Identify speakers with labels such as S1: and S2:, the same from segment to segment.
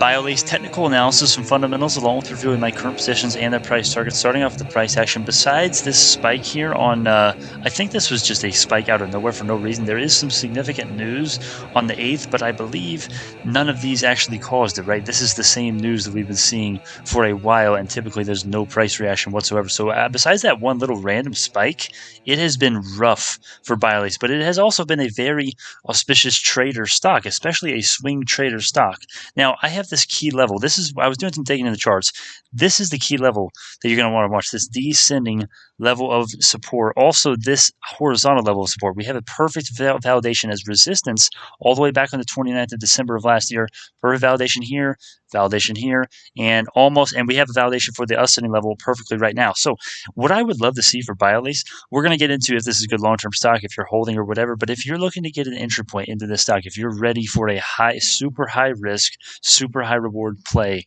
S1: Biolase technical analysis and fundamentals, along with reviewing my current positions and their price targets. Starting off with the price action, besides this spike here on, I think this was just a spike out of nowhere for no reason. There is some significant news on the 8th, but I believe none of these actually caused it, right? This is the same news that we've been seeing for a while, and typically there's no price reaction whatsoever. So besides that one little random spike, it has been rough for Biolase, but it has also been a very auspicious trader stock, especially a swing trader stock. Now, I have this key level. I was doing some digging in the charts. This is the key level that you're going to want to watch, this descending level of support. Also, this horizontal level of support. We have a perfect validation as resistance all the way back on the 29th of December of last year. Perfect validation here, and we have a validation for the ascending level perfectly right now. So what I would love to see for Biolase, we're going to get into if this is a good long-term stock, if you're holding or whatever, but if you're looking to get an entry point into this stock, if you're ready for a super high risk, super high reward play,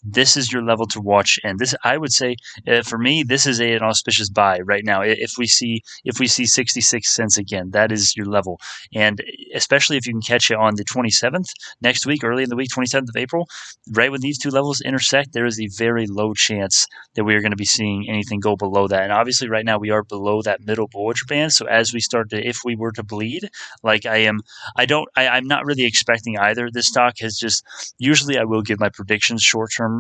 S1: this is your level to watch. And this, I would say, for me, this is an auspicious buy right now. If we see 66 cents again, that is your level. And especially if you can catch it on the 27th next week, early in the week, 27th of April, right when these two levels intersect, there is a very low chance that we are going to be seeing anything go below that. And obviously right now we are below that middle Bollinger Band. So as we start to, if we were to bleed, like I'm not really expecting either. This stock has just, usually I will give my predictions short term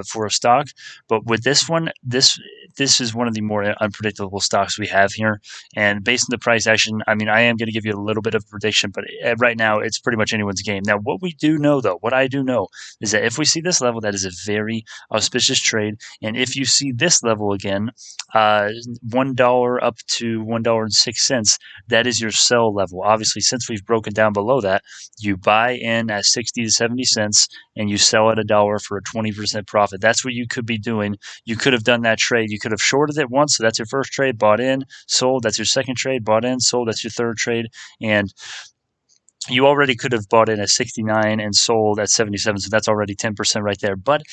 S1: for a stock, but with this one, this is one of the more unpredictable stocks we have here. And based on the price action, I mean, I am going to give you a little bit of prediction, but right now it's pretty much anyone's game. Now, what I do know is that if we see this level, that is a very auspicious trade. And if you see this level again, $1 up to $1.06, that is your sell level. Obviously, since we've broken down below that, you buy in at 60 to 70 cents and you sell at $1 for a 20% profit. That's what you could be doing. You could have done that trade. You could have shorted it once. So that's your first trade, bought in, sold. That's your second trade, bought in, sold. That's your third trade. And you already could have bought in at 69 and sold at 77. So that's already 10% right there. But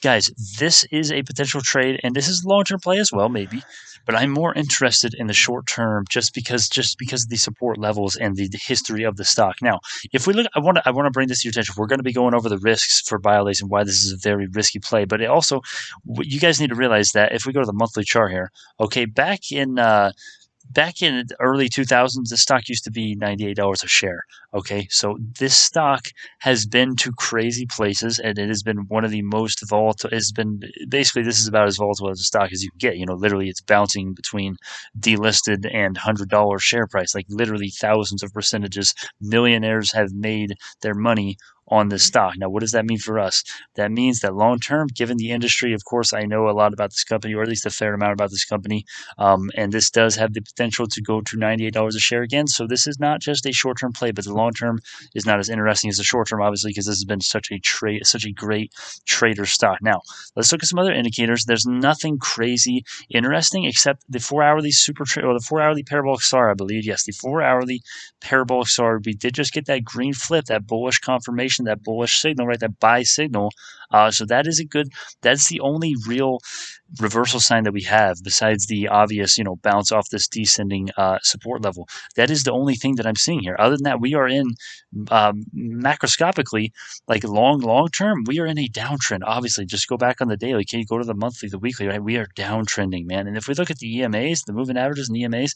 S1: guys, this is a potential trade, and this is a long-term play as well, maybe. But I'm more interested in the short term, just because of the support levels and the history of the stock. Now, if we look, I want to bring this to your attention. We're going to be going over the risks for Biolase and why this is a very risky play. But it also, you guys need to realize that if we go to the monthly chart here, okay, back in early 2000s, this stock used to be $98 a share. Okay, so this stock has been to crazy places, and it has been one of the most volatile. It's been basically, this is about as volatile as a stock as you can get. You know, literally, it's bouncing between delisted and $100 share price, like literally thousands of percentages. Millionaires have made their money on this stock. Now, what does that mean for us? That means that long term, given the industry, of course, I know a lot about this company, or at least a fair amount about this company, and this does have the potential to go to $98 a share again. So this is not just a short term play, but the long term is not as interesting as the short term, obviously, because this has been such a great trader stock. Now, let's look at some other indicators. There's nothing crazy interesting except the 4-hourly or the 4-hourly parabolic SAR, I believe. Yes, the 4-hourly parabolic SAR. We did just get that green flip, that bullish confirmation, that bullish signal, right? That buy signal. So that's the only real reversal sign that we have besides the obvious, bounce off this descending support level. That is the only thing that I'm seeing here. Other than that, we are in macroscopically, like long term, we are in a downtrend. Obviously, just go back on the daily. Can you go to the monthly, the weekly, right? We are downtrending, man. And if we look at the EMAs, the moving averages and EMAs,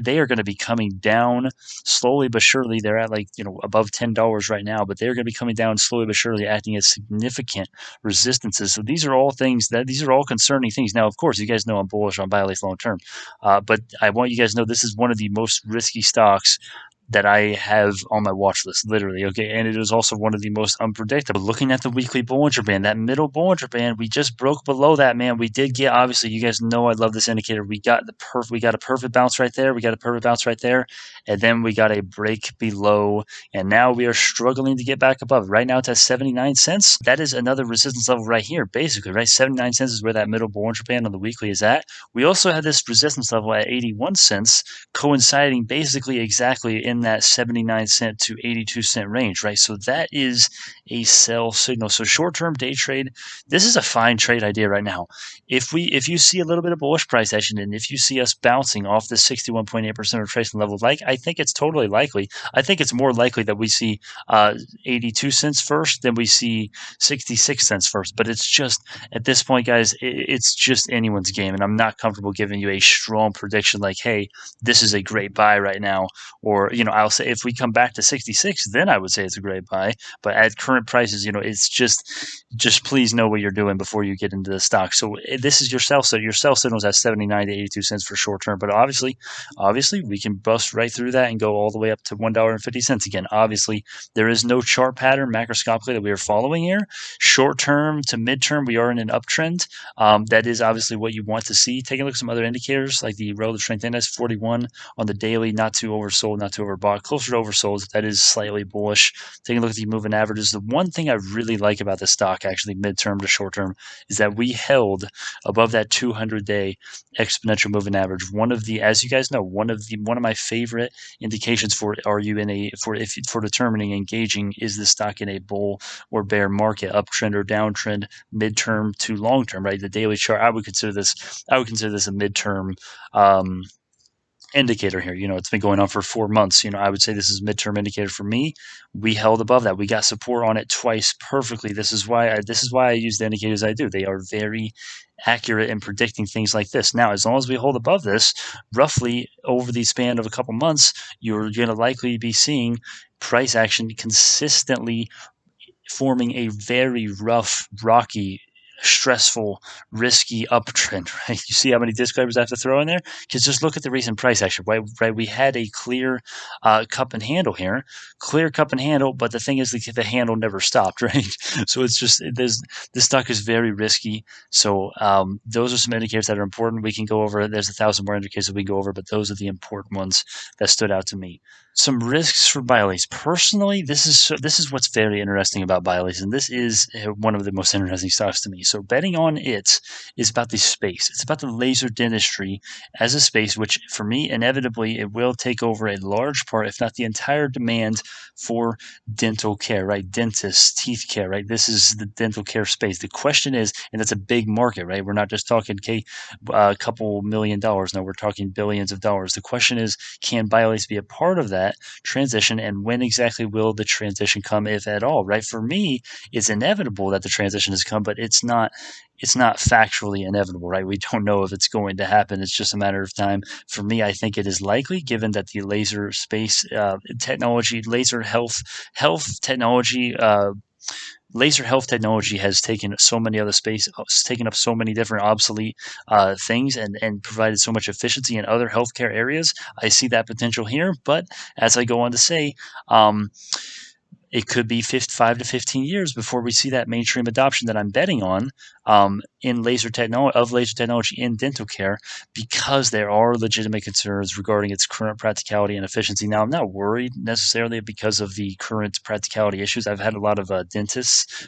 S1: they are going to be coming down slowly but surely. They're at above $10 right now, but they're going to be coming down slowly but surely, acting as significant resistances. So these are all concerning things. Now, of course, you guys know I'm bullish on Biolase long term, but I want you guys to know this is one of the most risky stocks that I have on my watch list, literally, okay? And it is also one of the most unpredictable. Looking at the weekly Bollinger Band, that middle Bollinger Band, we just broke below that, man. We did get, obviously, you guys know I love this indicator. We got a perfect bounce right there. And then we got a break below, and now we are struggling to get back above. Right now it's at 79 cents. That is another resistance level right here, basically, right? 79 cents is where that middle Bollinger Band on the weekly is at. We also have this resistance level at 81 cents, coinciding basically exactly in that 79 cent to 82 cent range, right? So that is a sell signal. So short-term day trade, this is a fine trade idea right now. If you see a little bit of bullish price action, and if you see us bouncing off the 61.8% retracement level, like I think it's totally likely. I think it's more likely that we see 82 cents first than we see 66 cents first. But it's just, at this point, guys, it's just anyone's game, and I'm not comfortable giving you a strong prediction like, hey, this is a great buy right now. Or, I'll say if we come back to 66, then I would say it's a great buy. But at current prices, it's just please know what you're doing before you get into the stock. So this is your sell signal. Your sell signal is at 79 to 82 cents for short term. But obviously, we can bust right through that and go all the way up to $1.50 again. Obviously, there is no chart pattern macroscopically that we are following here. Short term to midterm, we are in an uptrend. That is obviously what you want to see. Take a look at some other indicators like the relative strength index, 41 on the daily, not too oversold, not too overbought, closer to oversold. That is slightly bullish. Taking a look at the moving averages, the one thing I really like about the stock, actually midterm to short term, is that we held above that 200-day exponential moving average. One of the, as you guys know, one of my favorite indications for for determining engaging is the stock in a bull or bear market, uptrend or downtrend, midterm to long term, right? The daily chart, I would consider this a midterm indicator here. It's been going on for 4 months. I would say this is a midterm indicator for me. We held above that. We got support on it twice perfectly. This is why I use the indicators I do. They are very accurate in predicting things like this. Now, as long as we hold above this, roughly over the span of a couple months, you're going to likely be seeing price action consistently forming a very rough, rocky, stressful, risky uptrend, right? You see how many disclaimers I have to throw in there? Because just look at the recent price action, right? We had a clear cup and handle here, but the thing is the handle never stopped, right? So it's just, this stock is very risky. So those are some indicators that are important. We can go over, there's 1,000 more indicators that we can go over, but those are the important ones that stood out to me. Some risks for Biolase. Personally, this is what's very interesting about Biolase, and this is one of the most interesting stocks to me. So betting on it is about the space. It's about the laser dentistry as a space, which for me, inevitably, it will take over a large part, if not the entire demand for dental care, right? Dentists, teeth care, right? This is the dental care space. The question is, and it's a big market, right? We're not just talking a couple $1 million. No, we're talking billions of dollars. The question is, can Biolase be a part of that transition, and when exactly will the transition come, if at all, right? For me, it's inevitable that the transition has come, but it's not factually inevitable, right? We don't know if it's going to happen. It's just a matter of time. For me, I think it is likely, given that the laser space technology, laser health technology, laser health technology has taken so many other space, taken up so many different obsolete things, and provided so much efficiency in other healthcare areas. I see that potential here, but as I go on to say, it could be 5 to 15 years before we see that mainstream adoption that I'm betting on in laser technology in dental care, because there are legitimate concerns regarding its current practicality and efficiency. Now, I'm not worried necessarily because of the current practicality issues. I've had a lot of dentists,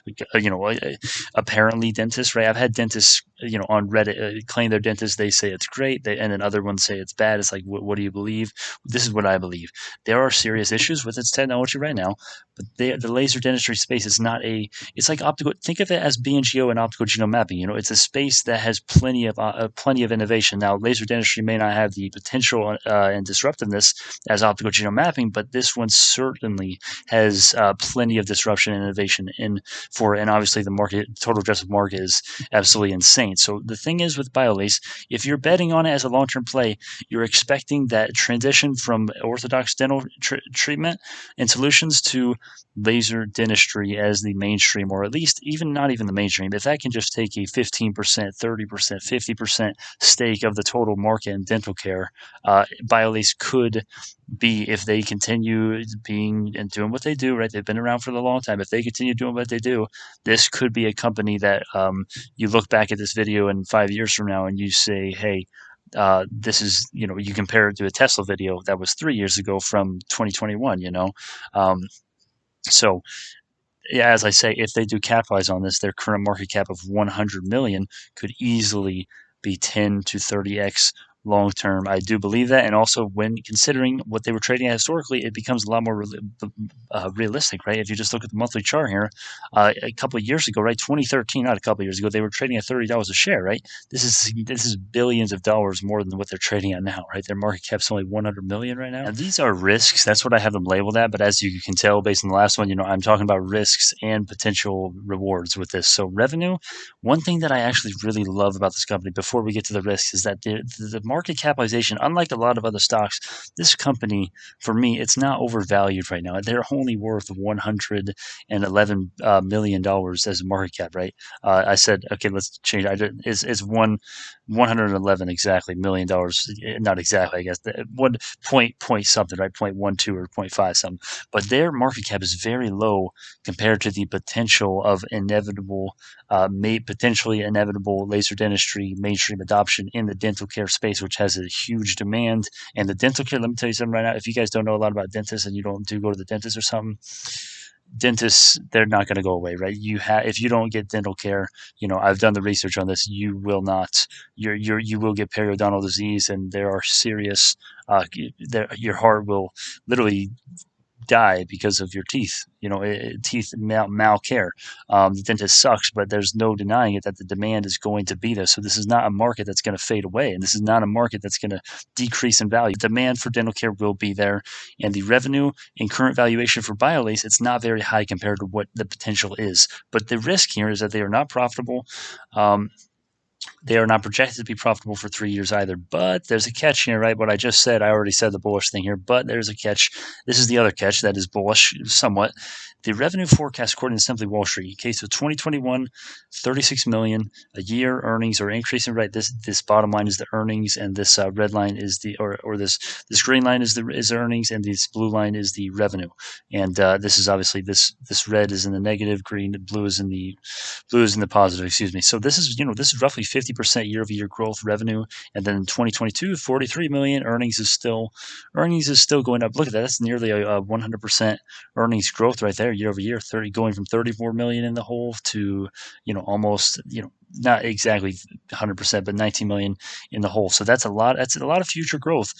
S1: apparently dentists, right? I've had dentists, on Reddit claim they're dentists. They say it's great, and then other ones say it's bad. It's like, what do you believe? This is what I believe. There are serious issues with its technology right now, but the laser dentistry space is not it's like optical. Think of it as BNGO and optical genome mapping. It's a space that has plenty of innovation. Now, laser dentistry may not have the potential and disruptiveness as optical genome mapping, but this one certainly has plenty of disruption and innovation and obviously the total addressable market is absolutely insane. So the thing is with Biolase, if you're betting on it as a long-term play, you're expecting that transition from orthodox dental treatment and solutions to laser dentistry as the mainstream, or at least not even the mainstream. If that can just take a 15%, 30%, 50% stake of the total market in dental care, Biolase could be, if they continue being and doing what they do, right? They've been around for a long time. If they continue doing what they do, this could be a company that you look back at this video in 5 years from now and you say, hey, this is, you compare it to a Tesla video that was 3 years ago from 2021, so yeah, as I say, if they do capitalize on this, their current market cap of 100 million could easily be 10 to 30x long term. I do believe that, and also when considering what they were trading at historically, it becomes a lot more realistic, right? If you just look at the monthly chart here, a couple of years ago, right, 2013, not a couple of years ago, they were trading at $30 a share, right? This is billions of dollars more than what they're trading at now, right? Their market cap's only 100 million right now. And these are risks. That's what I have them labeled at. But as you can tell, based on the last one, I'm talking about risks and potential rewards with this. So revenue. One thing that I actually really love about this company, before we get to the risks, is that the market capitalization, unlike a lot of other stocks, this company, for me, it's not overvalued right now. They're only worth $111 million as a market cap, right? I said, okay, let's change. It's 111 exactly $1 million, not exactly, I guess, 1 point something, right? 0.12 or 0.5 something. But their market cap is very low compared to the potential of potentially inevitable laser dentistry mainstream adoption in the dental care space, which has a huge demand. And the dental care, let me tell you something right now. If you guys don't know a lot about dentists and you don't do go to the dentist or something, dentists, they're not going to go away, right? If you don't get dental care, I've done the research on this. You will not. You will get periodontal disease, and there are serious. Your heart will literally die because of your teeth. Teeth mal care. The dentist sucks, but there's no denying it that the demand is going to be there. So this is not a market that's going to fade away, and this is not a market that's going to decrease in value. The demand for dental care will be there, and the revenue and current valuation for Biolase, it's not very high compared to what the potential is. But the risk here is that they are not profitable. They are not projected to be profitable for 3 years either. But there's a catch here, right? What I just said, I already said the bullish thing here, but there's a catch. This is the other catch that is bullish somewhat. The revenue forecast, according to Simply Wall Street, in case of 2021, 36 million a year earnings are increasing, right? This bottom line is the earnings, and this red line is this green line is the earnings, and this blue line is the revenue. And this is obviously this red is in the negative, blue is in the positive. Excuse me. So this is roughly 50% year-over-year growth revenue, and then in 2022, 43 million earnings is still going up. Look at that. That's nearly a 100% earnings growth right there year-over-year. Going from 34 million in the hole to almost not exactly 100%, but 19 million in the hole. So that's a lot. That's a lot of future growth.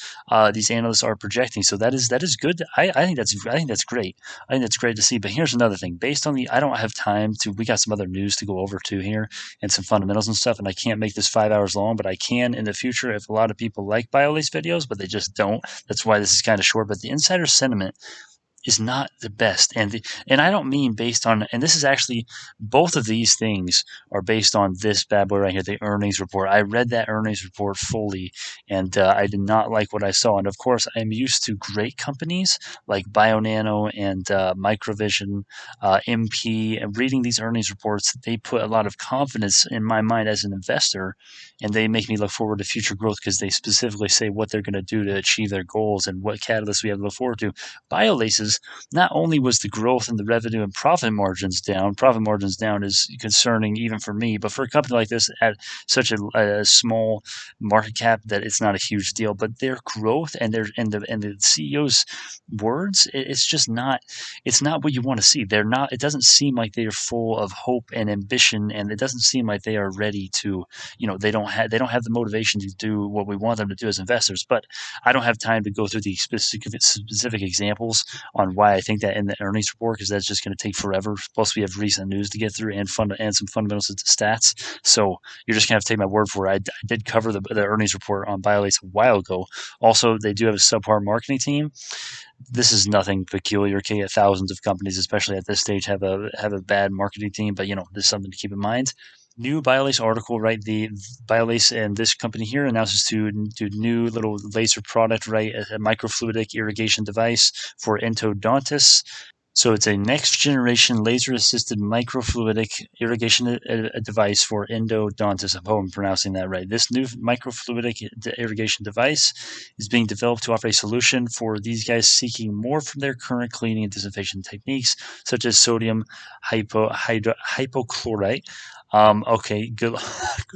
S1: These analysts are projecting. So that is good. I think that's great. I think that's great to see. But here's another thing. Based on I don't have time to. We got some other news to go over too here, and some fundamentals and stuff. And I can't make this 5 hours long, but I can in the future if a lot of people like Biolase videos, but they just don't. That's why this is kind of short. But the insider sentiment is not the best, and I don't mean based on, and this is actually, both of these things are based on this bad boy right here, the earnings report. I read that earnings report fully, and I did not like what I saw. And of course, I'm used to great companies like BioNano and Microvision, MP, and reading these earnings reports, they put a lot of confidence in my mind as an investor, and they make me look forward to future growth because they specifically say what they're going to do to achieve their goals and what catalysts we have to look forward to. Biolase's, not only was the growth in the revenue and profit margins down is concerning even for me, but for a company like this at such a small market cap, that it's not a huge deal. But their growth and the CEO's words, it's just not. It's not what you want to see. They're not. It doesn't seem like they are full of hope and ambition, and it doesn't seem like they are ready to. They don't have the motivation to do what we want them to do as investors. But I don't have time to go through the specific examples on why I think that in the earnings report, because that's just going to take forever. Plus, we have recent news to get through and some fundamentals stats. So you're just going to have to take my word for it. I did cover the earnings report on Biolase a while ago. Also, they do have a subpar marketing team. This is nothing peculiar. Okay, thousands of companies, especially at this stage, have a bad marketing team. But there's something to keep in mind. New Biolase article, right? The Biolase and this company here announces to do new little laser product, right? A microfluidic irrigation device for endodontists. So it's a next generation laser assisted microfluidic irrigation device for endodontists. I hope I'm pronouncing that right. This new microfluidic irrigation device is being developed to offer a solution for these guys seeking more from their current cleaning and disinfection techniques, such as sodium hypochlorite. Okay, good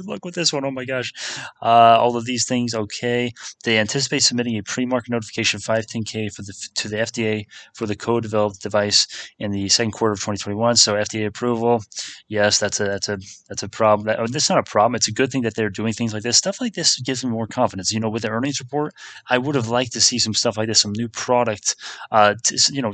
S1: good luck with this one. Oh my gosh. All of these things, okay. They anticipate submitting a pre-market notification 510K to the FDA for the co-developed device in the second quarter of 2021. So FDA approval, yes, that's a problem. That's not a problem. It's a good thing that they're doing things like this. Stuff like this gives me more confidence. With the earnings report, I would have liked to see some stuff like this, some new product,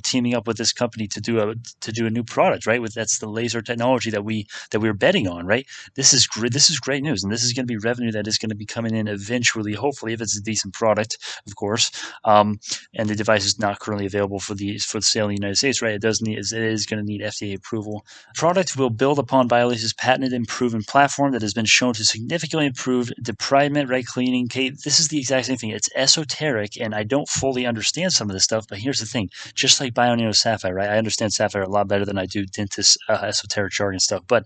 S1: teaming up with this company to do a new product, right? That's the laser technology that we were betting on, right? This is great news, and this is going to be revenue that is going to be coming in eventually, hopefully, if it's a decent product, of course. And the device is not currently available for sale in the United States, right? It is going to need FDA approval. Product will build upon Biolase's patented and proven platform that has been shown to significantly improve debridement, right? Cleaning. Okay, this is the exact same thing. It's esoteric, and I don't fully understand some of this stuff. But here's the thing: just like BioNano Sapphire, right? I understand Sapphire a lot better than I do dentist esoteric jargon stuff, but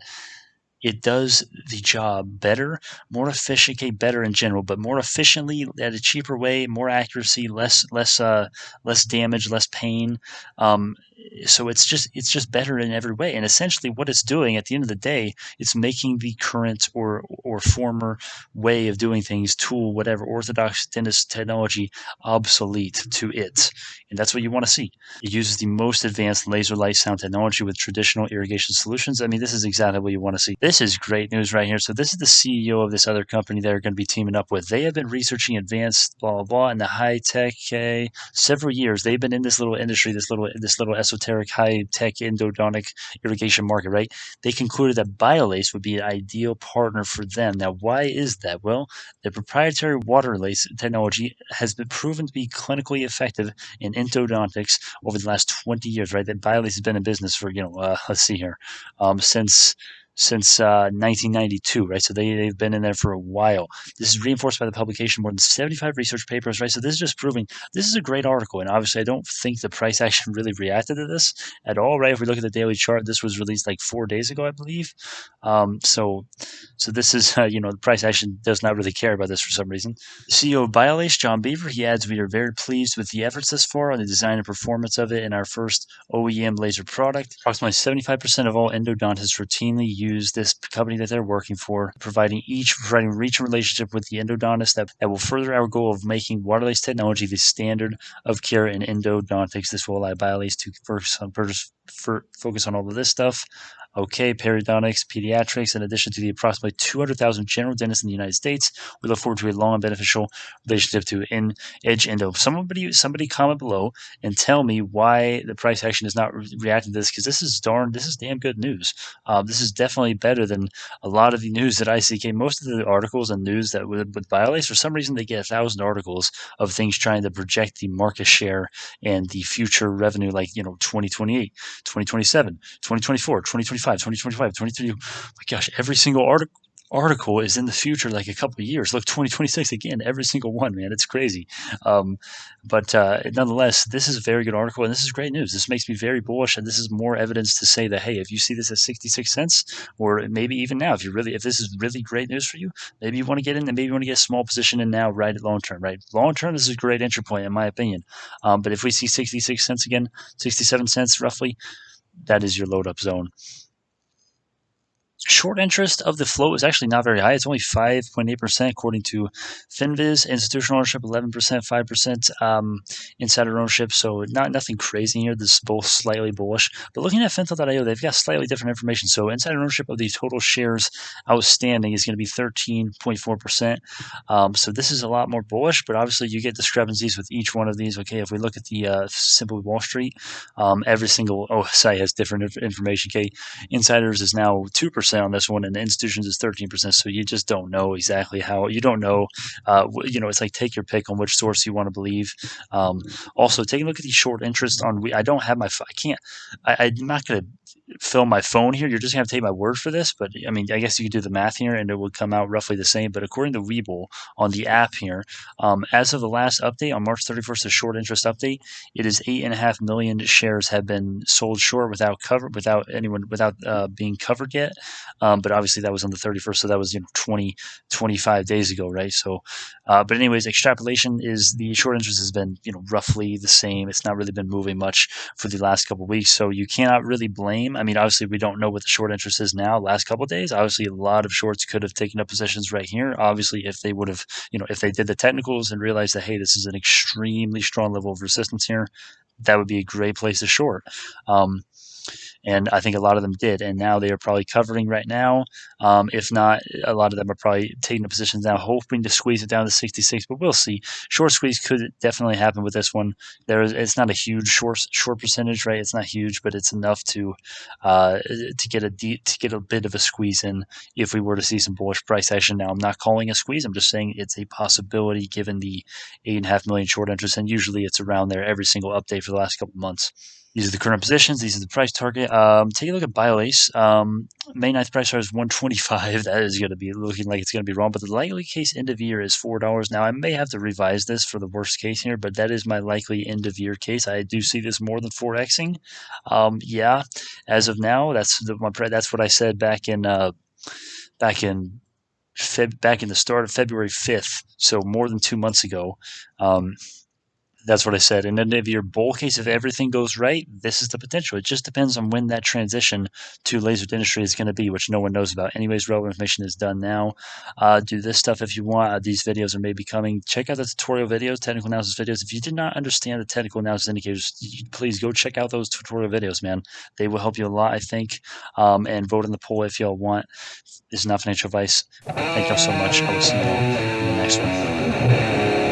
S1: it does the job better, more efficient, better in general, but more efficiently at a cheaper way, more accuracy, less damage, less pain. So it's just better in every way. And essentially, what it's doing at the end of the day, it's making the current or former way of doing things, tool, whatever, orthodox dentist technology, obsolete to it. And that's what you want to see. It uses the most advanced laser light sound technology with traditional irrigation solutions. I mean, this is exactly what you want to see. This is great news right here. So this is the CEO of this other company they're going to be teaming up with. They have been researching advanced blah blah blah in the high tech several years. They've been in this little industry, this little esoteric high tech endodontic irrigation market, right? They concluded that Biolase would be an ideal partner for them. Now, why is that? Well, their proprietary Waterlase technology has been proven to be clinically effective in endodontics over the last 20 years, right? That Biolase has been in business for, let's see here, since 1992, right? So they've been in there for a while. This is reinforced by the publication of more than 75 research papers, right? So this is just proving this is a great article. And obviously, I don't think the price action really reacted to this at all, right? If we look at the daily chart, this was released like 4 days ago, I believe. So this is, the price action does not really care about this for some reason. The CEO of Biolase, John Beaver, he adds, we are very pleased with the efforts thus far on the design and performance of it in our first OEM laser product. Approximately 75% of all endodontists routinely use this company that they're working for, providing reach and relationship with the endodontist that will further our goal of making Waterlase technology the standard of care in endodontics. This will allow Biolase to focus on all of this stuff. Okay, periodontics, pediatrics, in addition to the approximately 200,000 general dentists in the United States, we look forward to a long and beneficial relationship to Edge Endo. Somebody comment below and tell me why the price action is not reacting to this, because this is damn good news. This is definitely better than a lot of the news that I see. Okay, most of the articles and news that with Biolase, for some reason, they get 1,000 articles of things trying to project the market share and the future revenue, like 2028, 2027, 2024, 2025, 2025, 2030. My gosh, every single article is in the future, like a couple of years. Look, 2026 again, every single one, man. It's crazy. But nonetheless, this is a very good article, and this is great news. This makes me very bullish, and this is more evidence to say that, hey, if you see this at 66 cents, or maybe even now, if this is really great news for you, maybe you want to get in, and maybe you want to get a small position in now, right at long term, right? Long term, this is a great entry point, in my opinion. But if we see 66 cents again, 67 cents roughly, that is your load up zone. Short interest of the float is actually not very high. It's only 5.8% according to FinViz. Institutional ownership 11%, 5% insider ownership. So nothing crazy here. This is both slightly bullish. But looking at Fintel.io, they've got slightly different information. So insider ownership of the total shares outstanding is going to be 13.4%. So this is a lot more bullish, but obviously you get discrepancies with each one of these. Okay, if we look at the Simple Wall Street, every single site has different information. Okay, insiders is now 2% on this one, and the institutions is 13%. So you just don't know exactly how. You don't know. It's like take your pick on which source you want to believe. Also, taking a look at the short interest on. I don't have my. I can't. I'm not going to film my phone here. You're just going to have to take my word for this. But I mean, I guess you could do the math here, and it would come out roughly the same. But according to Webull on the app here, as of the last update on March 31st, the short interest update, it is 8.5 million shares have been sold short without being covered yet. But obviously that was on the 31st, so that was 25 days ago, right? So, but anyways, extrapolation is the short interest has been roughly the same. It's not really been moving much for the last couple of weeks, so you cannot really blame I mean, obviously, we don't know what the short interest is now. Last couple of days, obviously, a lot of shorts could have taken up positions right here. Obviously, if they would have, if they did the technicals and realized that, hey, this is an extremely strong level of resistance here, that would be a great place to short. And I think a lot of them did, and now they are probably covering right now. If not, a lot of them are probably taking the positions now, hoping to squeeze it down to 66. But we'll see. Short squeeze could definitely happen with this one. It's not a huge short percentage, right? It's not huge, but it's enough to get a bit of a squeeze in if we were to see some bullish price action. Now, I'm not calling a squeeze. I'm just saying it's a possibility given the 8.5 million short interest, and usually it's around there every single update for the last couple months. These are the current positions. These are the price target. Take a look at Biolase. May 9th price target is 125. That is going to be looking like it's going to be wrong. But the likely case end of year is $4. Now, I may have to revise this for the worst case here, but that is my likely end of year case. I do see this more than 4xing. Yeah, as of now, that's what I said back in the start of February 5th. So more than 2 months ago. That's what I said. And then if your bull case, if everything goes right, this is the potential. It just depends on when that transition to laser dentistry is going to be, which no one knows about. Anyways, relevant information is done now. Do this stuff if you want. These videos are maybe coming. Check out the tutorial videos, technical analysis videos. If you did not understand the technical analysis indicators, please go check out those tutorial videos, man. They will help you a lot, I think. And vote in the poll if y'all want. This is not financial advice. Thank y'all so much. I will see y'all in the next one.